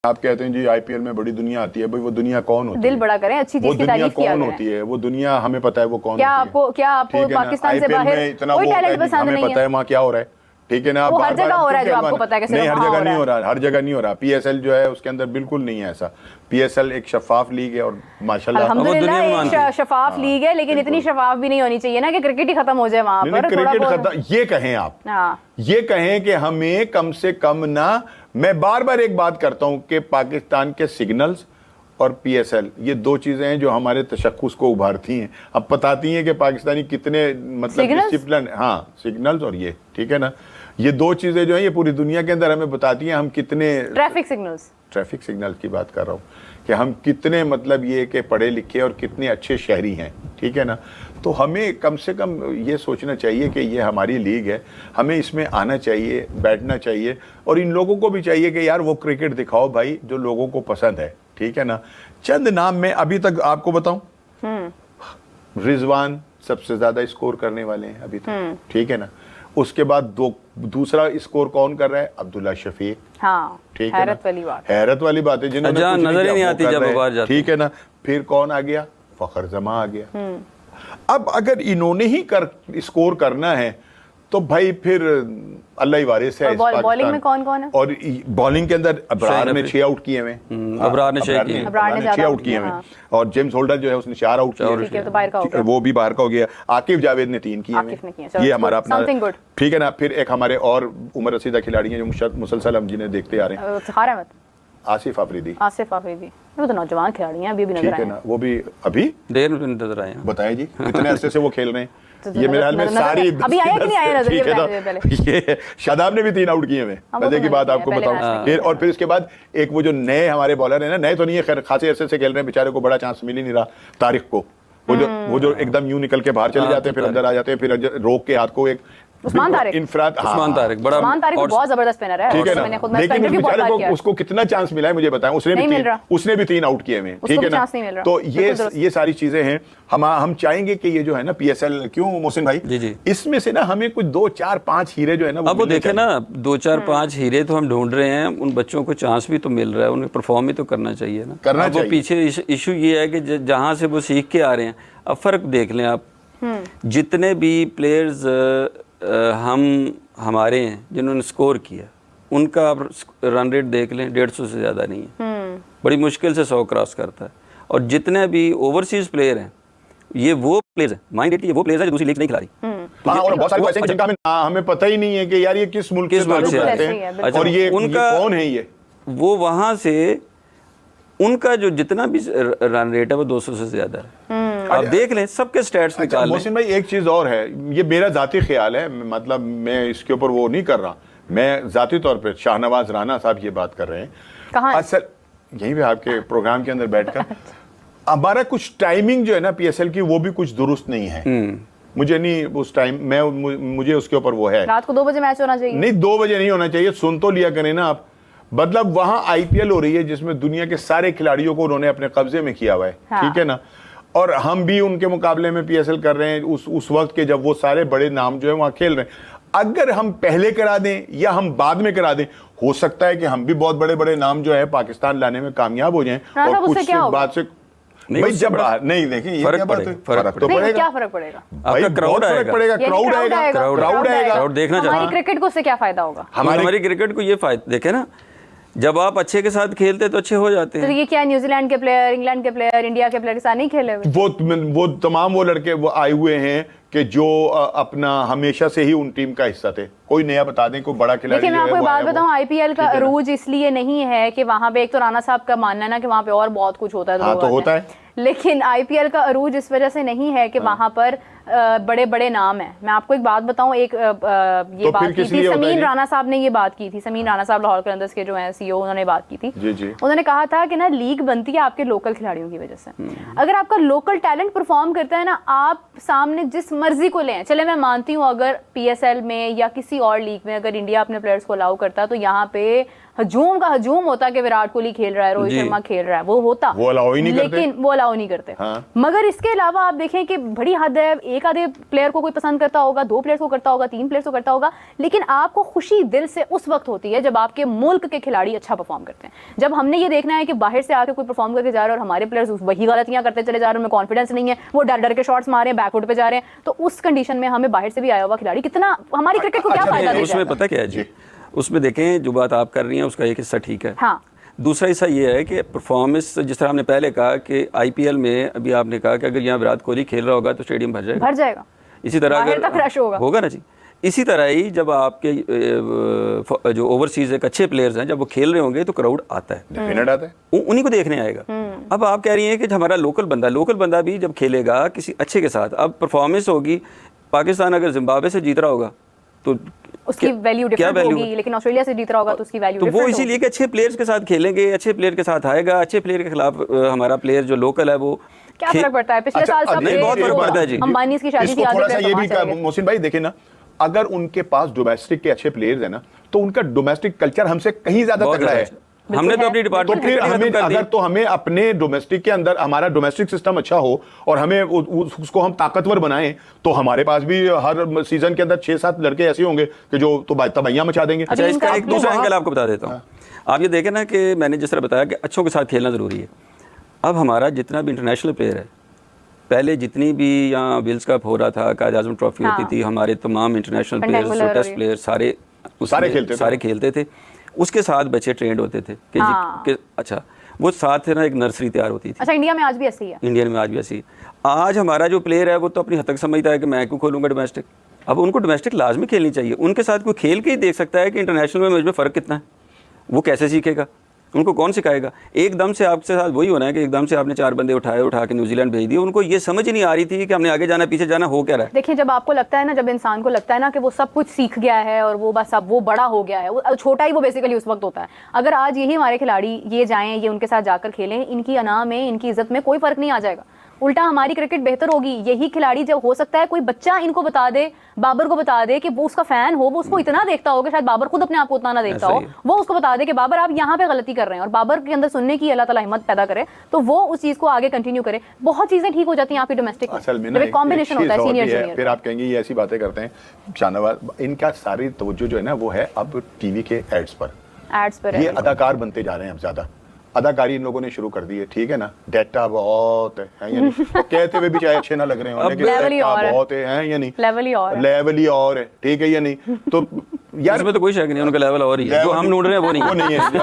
آپ کہتے ہیں جی آئی پی ایل میں بڑی دنیا آتی ہے، بھائی وہ دنیا کون ہوتی ہے؟ دل بڑا کریں، اچھی چیز کی تعریف کیا کون ہوتی ہے وہ دنیا؟ ہمیں پتہ ہے وہ کون ہوتی ہے. کیا آپ کو پاکستان سے باہر کوئی ٹیلنٹ پسند نہیں ہے؟ ہمیں پتہ ہے وہاں کیا ہو رہا ہے، ٹھیک ہے نا. وہ ہر جگہ ہو رہا ہے جو آپ کو پتہ ہے کہ نہیں، ہر جگہ نہیں ہو رہا، ہر جگہ نہیں ہو رہا. پی ایس ایل جو ہے اس کے اندر بالکل نہیں ہے ایسا. پی ایس ایل ایک شفاف لیگ ہے اور ماشاءاللہ الحمدللہ ایک شفاف لیگ ہے، لیکن اتنی شفاف بھی نہیں ہونی چاہیے نا کہ کرکٹ ہی ختم ہو جائے وہاں پر. کرکٹ ختم یہ کہیں آپ، یہ کہیں کہ ہمیں کم سے کم نہ. میں بار بار ایک بات کرتا ہوں کہ پاکستان کے سگنلز اور پی ایس ایل یہ دو چیزیں ہیں جو ہمارے تشخص کو ابھارتی ہیں، اب بتاتی ہیں کہ پاکستانی کتنے مطلب ڈسپلن. ہاں سگنلز اور یہ، ٹھیک ہے نا، یہ دو چیزیں جو ہیں یہ پوری دنیا کے اندر ہمیں بتاتی ہیں ہم کتنے. ٹریفک سگنل کی بات کر رہا ہوں کہ ہم کتنے مطلب یہ کہ پڑھے لکھے اور کتنے اچھے شہری ہیں، ٹھیک ہے نا. تو ہمیں کم سے کم یہ سوچنا چاہیے کہ یہ ہماری لیگ ہے، ہمیں اس میں آنا چاہیے، بیٹھنا چاہیے، اور ان لوگوں کو بھی چاہیے کہ یار وہ کرکٹ دکھاؤ بھائی جو لوگوں کو پسند ہے، ٹھیک ہے نا. چند نام میں ابھی تک آپ کو بتاؤں، رضوان سب سے زیادہ اسکور کرنے والے ہیں ابھی تک، ٹھیک ہے نا. اس کے بعد دوسرا اسکور کون کر رہا ہے؟ عبداللہ شفیق. ہاں ٹھیک ہے، حیرت والی بات ہے، جنہوں نے نظر ہی نہیں آتی جب باہر جاتے، ٹھیک ہے نا. پھر کون آ گیا؟ فخر زمان آ گیا. اب اگر انہوں نے ہی اسکور کرنا ہے تو بھائی پھر اللہ ہی وارث ہے. بالنگ میں کون کون ہے؟ اور بالنگ کے اندر ابرار نے 6 آؤٹ کیے ہوئے، ابرار نے 6 آؤٹ کیے ہوئے، اور جیمز ہولڈر جو ہے اس نے 4 آؤٹ کیے، وہ بھی باہر کا ہو گیا. عاقب جاوید نے 3 کیے ہوئے، یہ ہمارا اپنا، ٹھیک ہے نا. پھر ایک ہمارے اور عمر رسیدہ کھلاڑی ہیں جو مسلسل ہم جنہیں دیکھتے آ رہے ہیں، آصف آفریدی. وہ تو نوجوان کھلاڑی ہیں، ابھی بھی نظر آئے ہیں. وہ بھی ابھی دیر میں نظر آئے ہیں. بتائیں جی کتنے عرصے سے وہ کھیل رہے ہیں. یہ میرے حال میں ساری ابھی آیا کہ نہیں آیا نظر. یہ شاداب نے بھی 3 آؤٹ کیے ہوئے، مزے کی بات آپ کو بتاؤں. اور پھر اس کے بعد ایک وہ جو نئے ہمارے بالر ہیں نا، نئے تو نہیں ہے خیر، خاصے عرصے سے کھیل رہے ہیں، بیچارے کو بڑا چانس مل ہی نہیں رہا. طارق کو، وہ جو ایک دم یوں نکل کے باہر چلے جاتے ہیں، پھر اندر آ جاتے ہیں، پھر روک کے ہاتھ کو ایک عثمان طارق بہت زبردست اسپنر ہے، ٹھیک ہے نا. لیکن بیچارے کو اس کو کتنا چانس ملا ہے مجھے بتائیں. اس نے بھی 3 آؤٹ کیے ہوئے، ٹھیک ہے نا. تو یہ ساری چیزیں ہیں. ہم چاہیں گے کہ یہ جو ہے نا پی ایس ایل، کیوں محسن بھائی، اس میں سے نا ہمیں کچھ 2 4 5 ہیرے جو ہے نا، اب وہ دیکھیں نا 2 4 5 ہیرے تو ہم ڈھونڈ رہے ہیں، ان بچوں کو چانس بھی تو مل رہا ہے، انہیں پرفارم بھی تو کرنا چاہیے نا. کرنا چاہیے. پیچھے ایشو یہ ہے کہ جہاں سے وہ سیکھ کے آ رہے ہیں، اب فرق دیکھ لیں آپ، جتنے بھی پلیئرز ہمارے ہیں جنہوں نے سکور کیا، ان کا رن ریٹ دیکھ لیں 150 سے زیادہ نہیں ہے، بڑی مشکل سے 100 کراس کرتا ہے. اور جتنے بھی اوورسیز پلیئر ہیں یہ وہ پلیئرز ہیں، مائنڈ رکھیے، وہ پلیئرز ہیں جو دوسری لیگ نہیں کھلا رہی. اور بہت سارے ایسے ہیں جن کا ہمیں پتہ ہی نہیں ہے کہ یار یہ کس ملک سے تعلق رکھتے ہیں اور یہ کون ہے. یہ وہ وہاں سے ان کا جو جتنا بھی رن ریٹ ہے وہ 200 سے زیادہ ہے. آپ دیکھ لیں سب کے سٹیٹس نکال لیں. محسن بھائی ایک چیز اور ہے، یہ میرا ذاتی خیال ہے، مطلب میں اس کے اوپر وہ نہیں کر رہا، میں ذاتی طور پہ شاہ نواز رانا صاحب یہ بات کر رہے ہیں اصل یہیں پہ آپ کے پروگرام کے اندر بیٹھ کر. ہمارا کچھ ٹائمنگ جو ہے نا پی ایس ایل کی وہ بھی کچھ درست نہیں ہے. مجھے نہیں اس ٹائم میں مجھے اس کے اوپر وہ ہے، رات کو 2 بجے میچ ہونا چاہیے. نہیں 2 بجے نہیں ہونا چاہیے. سن تو لیا کریں نا آپ. مطلب وہاں آئی پی ایل ہو رہی ہے جس میں دنیا کے سارے کھلاڑیوں کو انہوں نے اپنے قبضے میں کیا ہوا ہے، ٹھیک ہے نا. اور ہم بھی ان کے مقابلے میں پی ایس ایل کر رہے ہیں اس وقت کے جب وہ سارے بڑے نام جو ہیں وہاں کھیل رہے ہیں. اگر ہم پہلے کرا دیں یا ہم بعد میں کرا دیں، ہو سکتا ہے کہ ہم بھی بہت بڑے بڑے نام جو ہے پاکستان لانے میں کامیاب ہو جائیں. اور کچھ بات سے بھائی جب نہیں دیکھیں یہ کیا بات ہے، فرق تو پڑے گا. کیا فرق پڑے گا؟ بھائی کراؤڈ پڑے گا، کراؤڈ آئے گا، کراؤڈ آئے گا. دیکھنا چاہتے ہیں ہماری کرکٹ کو اس سے کیا فائدہ ہوگا؟ ہماری کرکٹ کو یہ فائدہ دیکھیں نا، جب آپ اچھے کے ساتھ کھیلتے تو اچھے ہو جاتے ہیں. تو یہ کیا نیوزی لینڈ کے پلیئر، انگلینڈ کے پلیئر، انڈیا کے پلیئر کے ساتھ نہیں کھیلے ہوئے؟ وہ تمام وہ لڑکے وہ آئے ہوئے ہیں کہ جو اپنا ہمیشہ سے ہی ان ٹیم کا حصہ تھے. کوئی نیا بتا دیں، کوئی بڑا کھلاڑی. لیکن میں آپ کو بات بتاؤں، آئی پی ایل کا عروج اس لیے نہیں ہے کہ وہاں پہ، ایک تو رانا صاحب کا ماننا ہے نا کہ وہاں پہ اور بہت کچھ ہوتا ہے، ہاں تو ہوتا ہے، لیکن آئی پی ایل کا عروج اس وجہ سے نہیں ہے کہ وہاں پر بڑے بڑے نام ہیں. میں آپ کو ایک بات بتاؤں، ایک یہ بات کی تھی سمین رانا صاحب نے، یہ بات کی تھی سمین رانا صاحب لاہور قلندرز کے جو ہیں سی او، انہوں نے بات کی تھی. انہوں نے کہا تھا کہ نا لیگ بنتی ہے آپ کے لوکل کھلاڑیوں کی وجہ سے. اگر آپ کا لوکل ٹیلنٹ پرفارم کرتا ہے نا، آپ سامنے جس مرضی کو لیں. چلے میں مانتی ہوں اگر پی ایس ایل میں یا کسی اور لیگ میں اگر انڈیا اپنے پلیئرز کو الاؤ کرتا تو یہاں پہ ہجوم کا ہجوم ہوتا کہ وراٹ کوہلی کھیل رہا ہے, روہت شرما کھیل رہا ہے, وہ ہوتا, وہ الاؤ ہی نہیں کرتے, لیکن وہ الاؤ نہیں کرتے. مگر اس کے علاوہ آپ دیکھیں کہ بڑی حد ہے, ایک آدھے پلیئر کو کوئی پسند کرتا ہوگا, 2 پلیئرس کو کرتا ہوگا, 3 پلیئرس کو کرتا ہوگا, لیکن آپ کو خوشی دل سے اس وقت ہوتی ہے جب آپ کے ملک کے کھلاڑی اچھا پرفارم کرتے ہیں. جب ہم نے یہ دیکھنا ہے کہ باہر سے آ کے کوئی پرفارم کر کے جا رہا ہے اور ہمارے پلیئرز وہی غلطیاں کرتے چلے جا رہے ہیں, ان میں کانفیڈنس نہیں ہے, وہ ڈر ڈر کے شاٹس مار رہے ہیں, بیک فٹ پہ جا رہے ہیں, تو اس کنڈیشن میں ہمیں باہر سے بھی آیا ہوا کھلاڑی کتنا ہماری کرکٹ کو کیا فائدہ دے. اس میں پتہ کیا ہے جی, اس میں دیکھیں جو بات آپ کر رہی ہیں اس کا ایک حصہ ٹھیک ہے, دوسرا حصہ یہ ہے کہ پرفارمنس, جس طرح ہم نے پہلے کہا کہ آئی پی ایل میں ابھی آپ نے کہا کہ اگر یہاں وراٹ کوہلی کھیل رہا ہوگا تو اسٹیڈیم بھر جائے گا, اسی طرح اگر ہوگا نا جی, اسی طرح ہی جب آپ کے جو اوورسیز ایک اچھے پلیئرز ہیں جب وہ کھیل رہے ہوں گے تو کراؤڈ آتا ہے, انہیں کو دیکھنے آئے گا. اب آپ کہہ رہی ہیں کہ ہمارا لوکل بندہ بھی جب کھیلے گا کسی اچھے کے ساتھ, اب پرفارمنس ہوگی, پاکستان اگر زمبابوے سے جیت رہا ہوگا تو اس کی ویلیو ڈفرنٹ ہوگی, لیکن آسٹریلیا سے جیت رہا ہوگا تو اس کی ویلیو ڈفرنٹ ہوگی. تو وہ اسی لیے کہ اچھے پلیئرز کے ساتھ کھیلیں گے, اچھے پلیئر کے ساتھ آئے گا, اچھے پلیئر کے خلاف ہمارا پلیئر جو لوکل ہے وہ کیا فرق پڑتا ہے. پچھلے سال سب بہت فرق پڑتا ہے جی. امبانی کی شادی کی تھوڑا سا یہ بھی محسن بھائی دیکھیں نا, اگر ان کے پاس ڈومیسٹک کے اچھے پلیئرز ہیں نا تو ان کا ڈومیسٹک کلچر ہم سے کہیں زیادہ تگڑا ہے. ہم نے تو اپنی ڈپارٹمنٹ اگر تو ہمیں اپنے ڈومیسٹک کے اندر ہمارا ڈومیسٹک سسٹم اچھا ہو اور ہمیں اس کو ہم طاقتور بنائیں تو ہمارے پاس بھی ہر سیزن کے اندر 6-7 لڑکے ایسے ہوں گے کہ جو تو تباہیاں مچا دیں گے. اچھا, اس کا ایک دوسرا اینگل آپ کو بتا دیتا ہوں. آپ یہ دیکھیں نا کہ میں نے جس طرح بتایا کہ اچھوں کے ساتھ کھیلنا ضروری ہے. اب ہمارا جتنا بھی انٹرنیشنل پلیئر ہے, پہلے جتنی بھی یہاں ولز کپ ہو رہا تھا, قائد اعظم ٹرافی ہوتی تھی, ہمارے تمام انٹرنیشنل پلیئرز, ٹیسٹ پلیئر سارے کھیلتے تھے, اس کے ساتھ بچے ٹرینڈ ہوتے تھے کہ اچھا وہ ساتھ نا ایک نرسری تیار ہوتی تھی. اچھا, انڈیا میں آج بھی ایسی ہے. انڈیا میں آج بھی ایسی ہے. آج ہمارا جو پلیئر ہے وہ تو اپنی حد تک سمجھتا ہے کہ میں کیوں کھولوں گا ڈومیسٹک. اب ان کو ڈومیسٹک لازمی کھیلنی چاہیے. ان کے ساتھ کوئی کھیل کے ہی دیکھ سکتا ہے کہ انٹرنیشنل میں مجھ میں فرق کتنا ہے. وہ کیسے سیکھے گا, ان کو کون سکھائے گا. ایک دم سے آپ کے ساتھ وہی ہونا ہے کہ ایک دم سے آپ نے 4 بندے اٹھا کے نیوزی لینڈ بھیج دیے. ان کو یہ سمجھ نہیں آ رہی تھی کہ ہم نے آگے جانا پیچھے جانا ہو کیا رہا ہے. دیکھیں جب آپ کو لگتا ہے نا, جب انسان کو لگتا ہے نا کہ وہ سب کچھ سیکھ گیا ہے اور وہ بس اب وہ بڑا ہو گیا ہے, وہ چھوٹا ہی وہ بیسیکلی اس وقت ہوتا ہے. اگر آج یہی ہمارے کھلاڑی یہ جائیں, یہ ان کے ساتھ جا کر کھیلیں, ان کی انا میں, ان کی عزت میں کوئی فرق نہیں آ جائے گا. الٹا ہماری کرکٹ بہتر ہوگی. یہی کھلاڑی جب ہو سکتا ہے کوئی بچہ ان کو بتا دے, بابر کو بتا دے کہ وہ اس کا فین ہو, وہ اس کو اتنا دیکھتا ہو کہ شاید بابر خود اپنے آپ کو اتنا نہ دیکھتا ہو, وہ اس کو بتا دے کہ بابر آپ یہاں پہ غلطی کر رہے ہیں, اور بابر کے اندر سننے کی اللہ تعالیٰ ہمت پیدا کرے تو وہ اس چیز کو آگے کنٹینیو کرے. بہت چیزیں ٹھیک ہو جاتی ہیں آپ کی ڈومیسٹک میں. ایک کمبینیشن ہوتا ہے سینئر جونیئر. پھر آپ کہیں گے یہ ایسی باتیں کرتے ہیں شاہنواز, ان کا ساری توجہ جو ہے نا وہ ہے اب ٹی وی کے ایڈز پر. یہ اداکار بنتے جا رہے ہیں اب زیادہ. اداکاری ان لوگوں نے شروع کر دی ہے, ٹھیک ہے نا, ڈیٹا بہت ہے یعنی کہتے ہوئے بھی چاہے اچھے نہ لگ رہے ہوں, لیکن ڈیٹا بہت ہے یا نہیں, لیول ہی اور ہے, ٹھیک ہے یا نہیں. تو یار اس میں تو کوئی شک نہیں, ان کا لیول اور ہی ہے, جو ہم ڈھونڈ رہے ہیں وہ نہیں ہے.